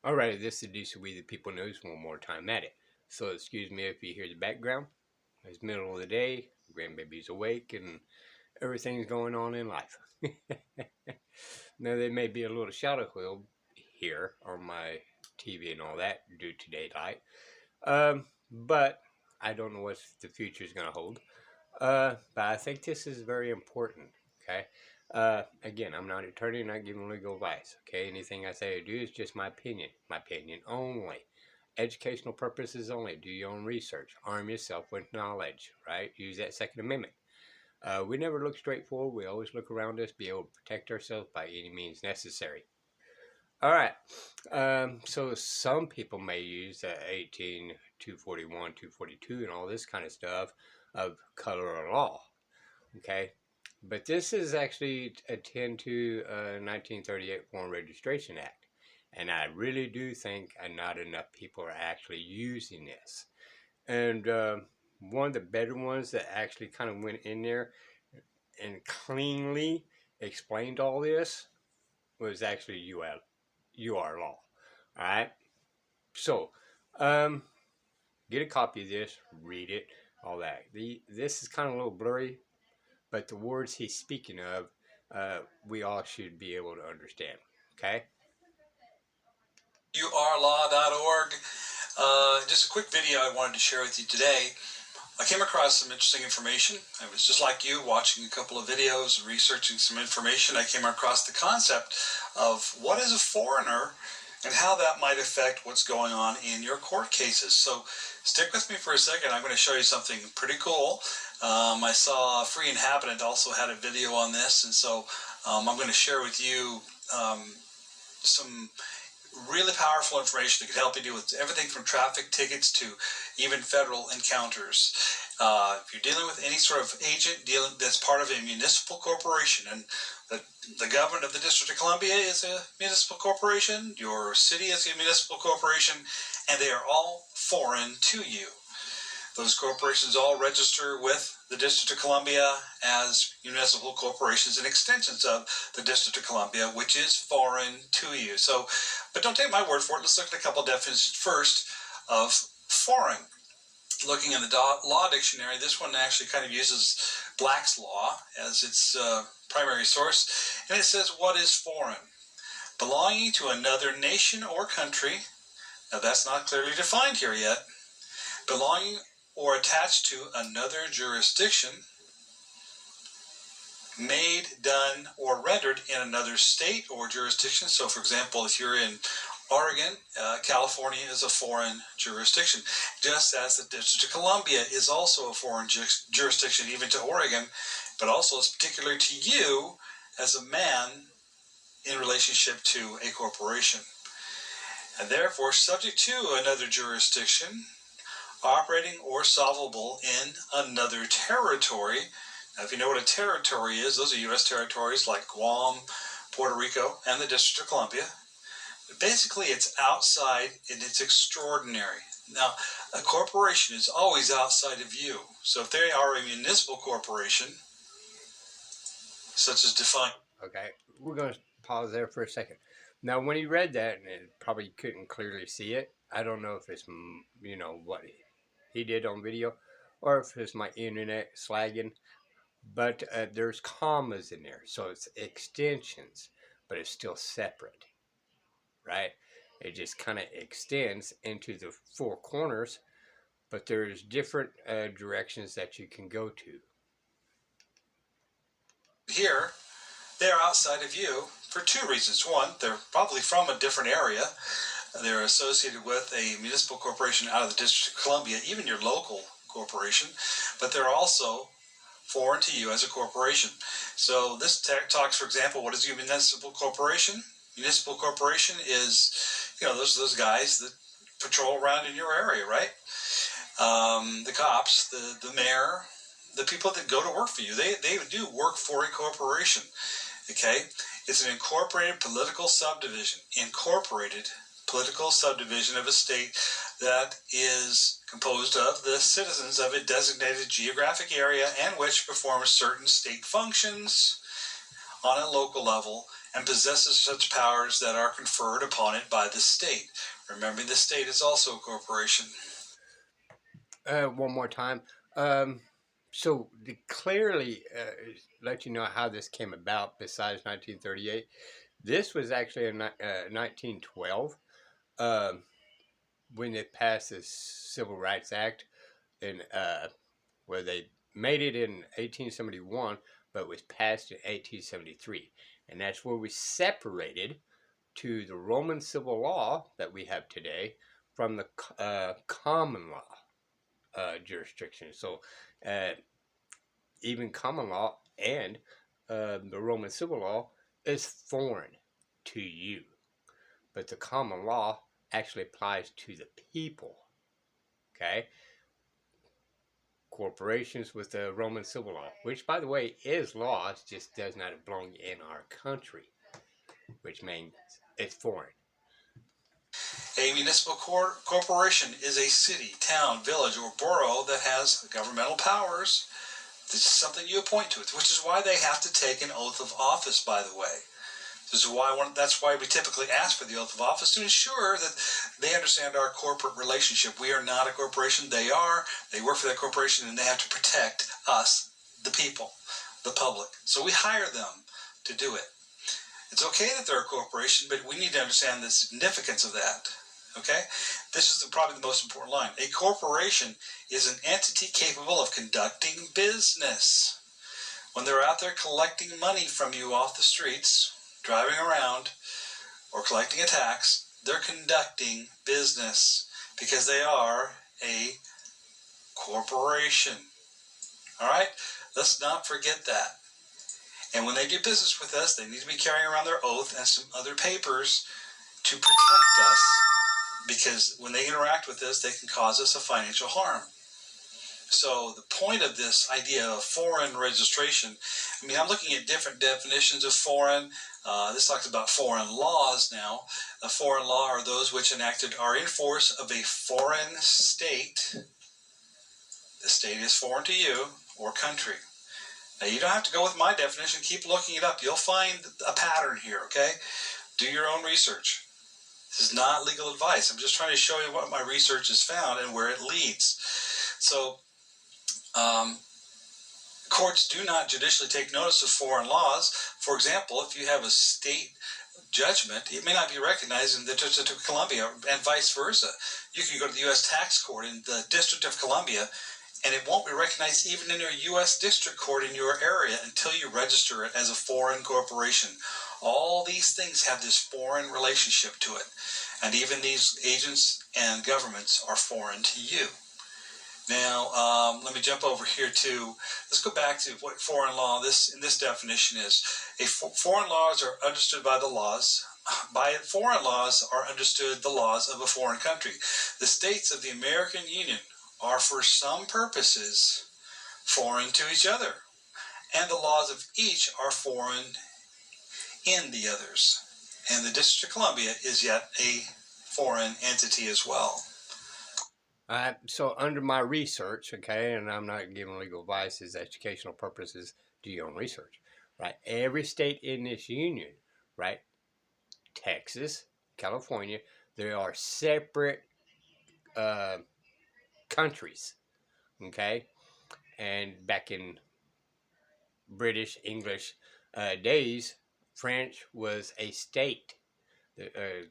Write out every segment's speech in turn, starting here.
Alright, this is Decent We the People News one more time at it. So excuse me if you hear the background. It's middle of the day, grandbaby's awake, and everything's going on in life. Now there may be a little shadow wheel here on my TV and all that due to daylight. But I don't know what the future is going to hold. But I think this is very important. Okay. Again, I'm not an attorney, not giving legal advice. Okay. Anything I say or do is just my opinion. My opinion only. Educational purposes only. Do your own research. Arm yourself with knowledge. Right. Use that Second Amendment. We never look straight forward. We always look around us, be able to protect ourselves by any means necessary. All right. So some people may use 18, 241, 242, and all this kind of stuff of color of law. Okay. But this is actually a 10 to 1938 Foreign Registration Act. And I really do think not enough people are actually using this. And one of the better ones that actually kind of went in there and cleanly explained all this was actually UR law. All right. So, get a copy of this, read it, all that. This is kind of a little blurry, but the words he's speaking of, we all should be able to understand. Okay. urlaw.org. Just a quick video I wanted to share with you today. I came across some interesting information. I was just like you, watching a couple of videos, researching some information. I came across the concept of what is a foreigner and how that might affect what's going on in your court cases. So stick with me for a second. I'm going to show you something pretty cool. I saw Free Inhabitant also had a video on this, and so I'm going to share with you some really powerful information that could help you deal with everything from traffic tickets to even federal encounters. If you're dealing with any sort of agent that's part of a municipal corporation, and the government of the District of Columbia is a municipal corporation, your city is a municipal corporation, and they are all foreign to you. Those corporations all register with the District of Columbia as municipal corporations and extensions of the District of Columbia, which is foreign to you. So, but don't take my word for it. Let's look at a couple definitions first of foreign. Looking in the law dictionary, this one actually kind of uses Black's Law as its primary source, and it says, what is foreign? Belonging to another nation or country. Now that's not clearly defined here yet. Belonging or attached to another jurisdiction, made, done, or rendered in another state or jurisdiction. So, for example, if you're in Oregon, California is a foreign jurisdiction, just as the District of Columbia is also a foreign jurisdiction, even to Oregon, but also is particular to you as a man in relationship to a corporation. And therefore, subject to another jurisdiction, operating or solvable in another territory. Now, if you know what a territory is, those are U.S. territories like Guam, Puerto Rico, and the District of Columbia. But basically, it's outside and it's extraordinary. Now, a corporation is always outside of you. So if they are a municipal corporation, such as defined. Okay. We're going to pause there for a second. Now, when he read that, and it probably couldn't clearly see it, I don't know if it's, what he did on video, or if it's my internet slagging, but there's commas in there, so it's extensions, but it's still separate, right? It just kind of extends into the four corners, but there's different directions that you can go to. Here, they're outside of you for two reasons. One, they're probably from a different area. They're associated with a municipal corporation out of the District of Columbia, even your local corporation, but they're also foreign to you as a corporation. So this talks, for example, what is a municipal corporation? Municipal corporation is, those guys that patrol around in your area, right? The cops, the mayor, the people that go to work for you, they do work for a corporation, okay? It's an incorporated political subdivision, of a state that is composed of the citizens of a designated geographic area and which performs certain state functions on a local level and possesses such powers that are conferred upon it by the state. Remembering the state is also a corporation. One more time. So to clearly let you know how this came about, besides 1938, this was actually in 1912 when they passed the Civil Rights Act, and where they made it in 1871, but was passed in 1873, and that's where we separated to the Roman civil law that we have today from the common law jurisdiction. So even common law and the Roman civil law is foreign to you, but the common law actually applies to the people. Okay, corporations with the Roman civil law, which by the way is law, it just does not belong in our country, which means it's foreign. A municipal corporation is a city, town, village, or borough that has governmental powers. This is something you appoint to it, which is why they have to take an oath of office, by the way. That's why we typically ask for the oath of office, to ensure that they understand our corporate relationship. We are not a corporation. They are. They work for that corporation, and they have to protect us, the people, the public. So we hire them to do it. It's okay that they're a corporation, but we need to understand the significance of that. Okay? This is probably the most important line. A corporation is an entity capable of conducting business. When they're out there collecting money from you off the streets, driving around, or collecting a tax, they're conducting business because they are a corporation. All right? Let's not forget that. And when they do business with us, they need to be carrying around their oath and some other papers to protect us, because when they interact with us, they can cause us a financial harm. So the point of this idea of foreign registration, I mean, I'm looking at different definitions of foreign. This talks about foreign laws now. A foreign law are those which enacted are in force of a foreign state. The state is foreign to you or country. Now, you don't have to go with my definition. Keep looking it up. You'll find a pattern here, okay? Do your own research. This is not legal advice. I'm just trying to show you what my research has found and where it leads. So, courts do not judicially take notice of foreign laws. For example, if you have a state judgment, it may not be recognized in the District of Columbia, and vice versa. You can go to the U.S. Tax Court in the District of Columbia, and it won't be recognized even in your U.S. District Court in your area until you register it as a foreign corporation. All these things have this foreign relationship to it, and even these agents and governments are foreign to you. Now, let me jump over here to, let's go back to what foreign law in this definition is. Foreign laws are understood by the laws. By foreign laws are understood the laws of a foreign country. The states of the American Union are for some purposes foreign to each other, and the laws of each are foreign in the others. And the District of Columbia is yet a foreign entity as well. So under my research, okay, and I'm not giving legal advice, it's educational purposes, do your own research, right? Every state in this union, right? Texas, California, there are separate countries, okay? And back in British, English days, French was a state. The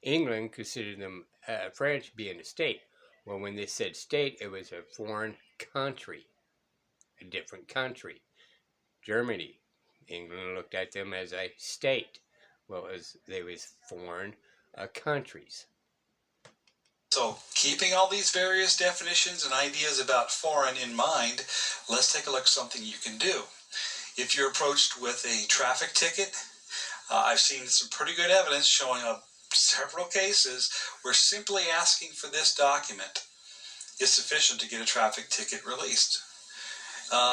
England considered them French being a state. Well, when they said state, it was a foreign country, a different country. Germany, England looked at them as a state. Well, they was foreign countries. So, keeping all these various definitions and ideas about foreign in mind, let's take a look at something you can do. If you're approached with a traffic ticket, I've seen some pretty good evidence showing several cases where simply asking for this document is sufficient to get a traffic ticket released.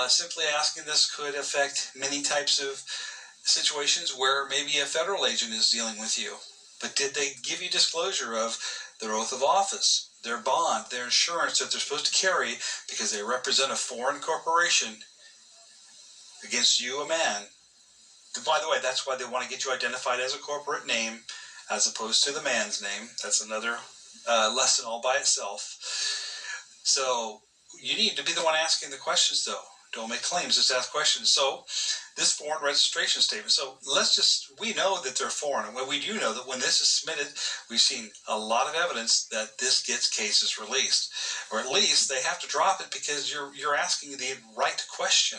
Simply asking this could affect many types of situations where maybe a federal agent is dealing with you. But did they give you disclosure of their oath of office, their bond, their insurance that they're supposed to carry because they represent a foreign corporation against you, a man? By the way, that's why they want to get you identified as a corporate name as opposed to the man's name. That's another lesson all by itself. So you need to be the one asking the questions, though. Don't make claims, just ask questions. So this foreign registration statement. So we know that they're foreign. And we do know that when this is submitted, we've seen a lot of evidence that this gets cases released. Or at least they have to drop it because you're asking the right question.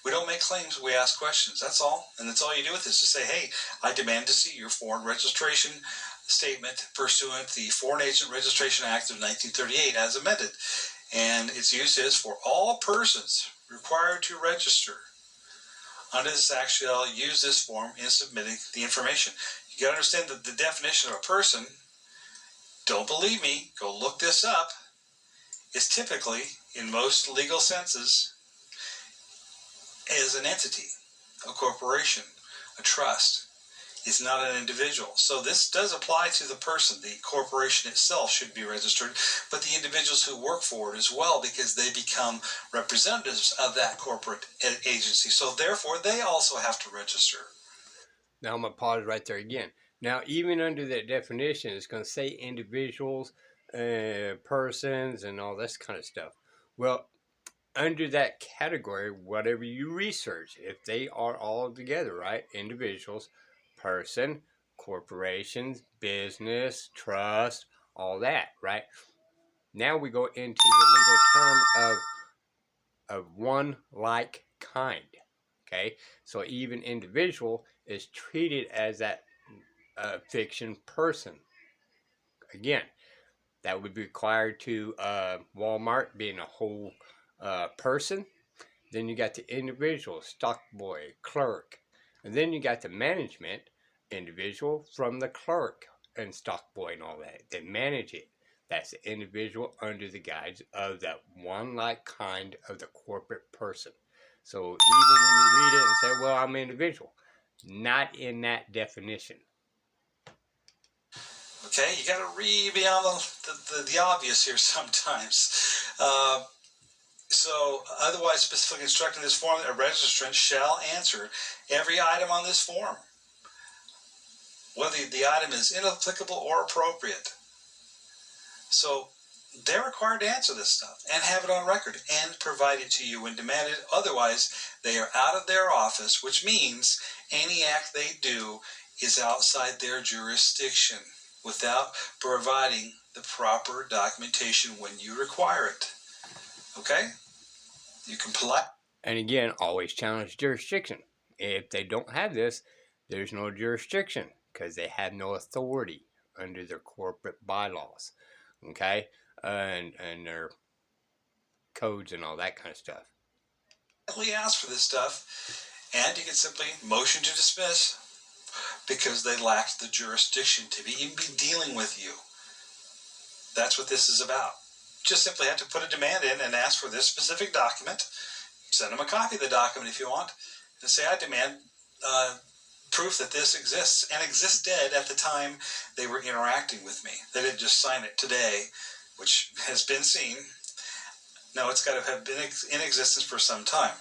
We don't make claims, we ask questions. That's all. And that's all you do with this, is say, hey, I demand to see your foreign registration statement pursuant to the Foreign Agent Registration Act of 1938 as amended. And its use is for all persons required to register under this act shall use this form in submitting the information. You got to understand that the definition of a person, don't believe me, go look this up, is typically, in most legal senses, is an entity, a corporation, a trust. It's not an individual. So this does apply to the person. The corporation itself should be registered, but the individuals who work for it as well, because they become representatives of that corporate agency. So therefore, they also have to register. Now I'm going to pause right there again. Now, even under that definition, it's going to say individuals, persons, and all this kind of stuff. Well, under that category, whatever you research, if they are all together, right? Individuals, person, corporations, business, trust, all that, right? Now we go into the legal term of one like kind. Okay, so even individual is treated as that fiction person. Again, that would be required to Walmart being a whole person. Then you got the individual, stock boy, clerk. And then you got the management individual from the clerk and stock boy and all that. They manage it. That's the individual under the guise of that one like kind of the corporate person. So even when you read it and say, well, I'm an individual, not in that definition. Okay, you got to read beyond the obvious here sometimes. So, otherwise specifically instructed in this form, a registrant shall answer every item on this form, whether the item is inapplicable or appropriate. So, they're required to answer this stuff and have it on record and provide it to you when demanded. Otherwise, they are out of their office, which means any act they do is outside their jurisdiction without providing the proper documentation when you require it. Okay? You can And again, always challenge jurisdiction. If they don't have this, there's no jurisdiction because they have no authority under their corporate bylaws. Okay? And their codes and all that kind of stuff. Ask for this stuff, and you can simply motion to dismiss because they lacked the jurisdiction to even be dealing with you. That's what this is about. Just simply have to put a demand in and ask for this specific document. Send them a copy of the document if you want, and say, I demand proof that this exists, and existed at the time they were interacting with me. They didn't just sign it today, which has been seen. No, it's got to have been in existence for some time.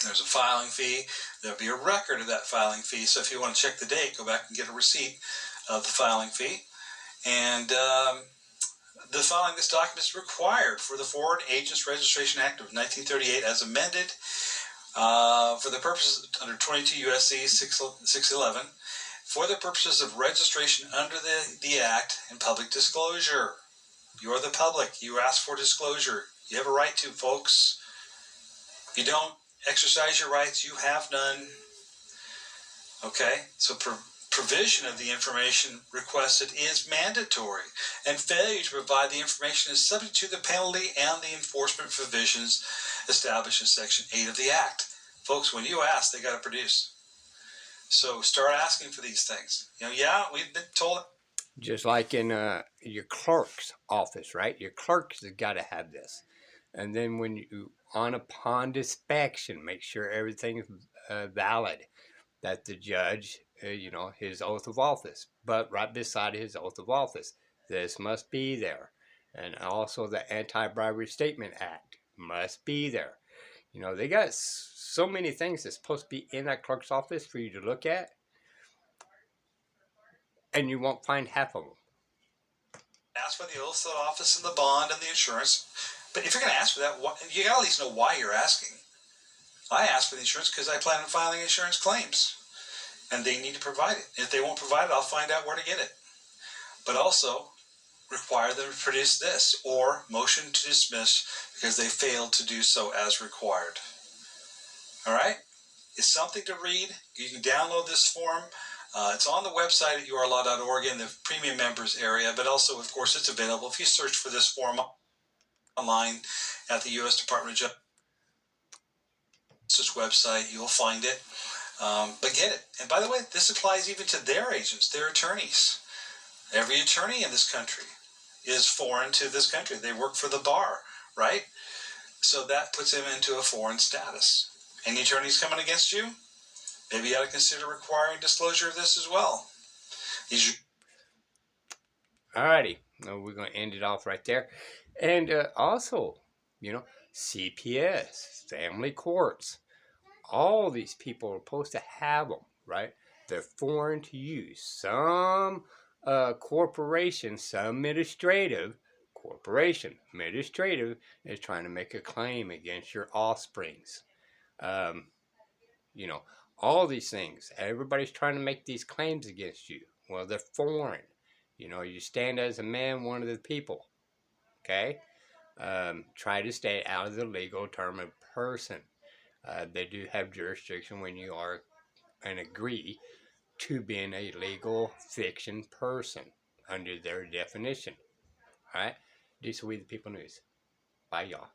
There's a filing fee. There'll be a record of that filing fee. So if you want to check the date, go back and get a receipt of the filing fee. And the filing of this document is required for the Foreign Agents Registration Act of 1938 as amended for the purposes under 22 U.S.C. 611 for the purposes of registration under the Act and public disclosure. You're the public. You ask for disclosure. You have a right to, folks. If you don't exercise your rights, you have none. Okay? So provision of the information requested is mandatory, and failure to provide the information is subject to the penalty and the enforcement provisions established in Section 8 of the Act. Folks, when you ask, they got to produce. So start asking for these things. We've been told. Just like in your clerk's office, right? Your clerk's has got to have this. And then when you, upon inspection, make sure everything's valid. That the judge, his oath of office. But right beside his oath of office, this must be there. And also the Anti-Bribery Statement Act must be there. You know, they got so many things that's supposed to be in that clerk's office for you to look at, and you won't find half of them. Ask for the oath of office and the bond and the insurance. But if you're going to ask for that, you got to at least know why you're asking. I asked for the insurance because I plan on filing insurance claims, and they need to provide it. If they won't provide it, I'll find out where to get it. But also require them to produce this, or motion to dismiss because they failed to do so as required. All right? It's something to read. You can download this form. It's on the website at urlaw.org in the premium members area, but also, of course, it's available if you search for this form online at the U.S. Department of Justice website. You'll find it. But get it. And by the way, this applies even to their agents, their attorneys. Every attorney in this country is foreign to this country. They work for the bar, right? So that puts them into a foreign status. Any attorneys coming against you? Maybe you ought to consider requiring disclosure of this as well. Alrighty, we're going to end it off right there. And also, you know, CPS, family courts, all these people are supposed to have them, right? They're foreign to you. Some corporation, some administrative is trying to make a claim against your offsprings. You know, all these things. Everybody's trying to make these claims against you. Well, they're foreign. You know, you stand as a man, one of the people. Okay? Try to stay out of the legal term of person. They do have jurisdiction when you are and agree to being a legal fiction person under their definition. All right? This will be the People News. Bye, y'all.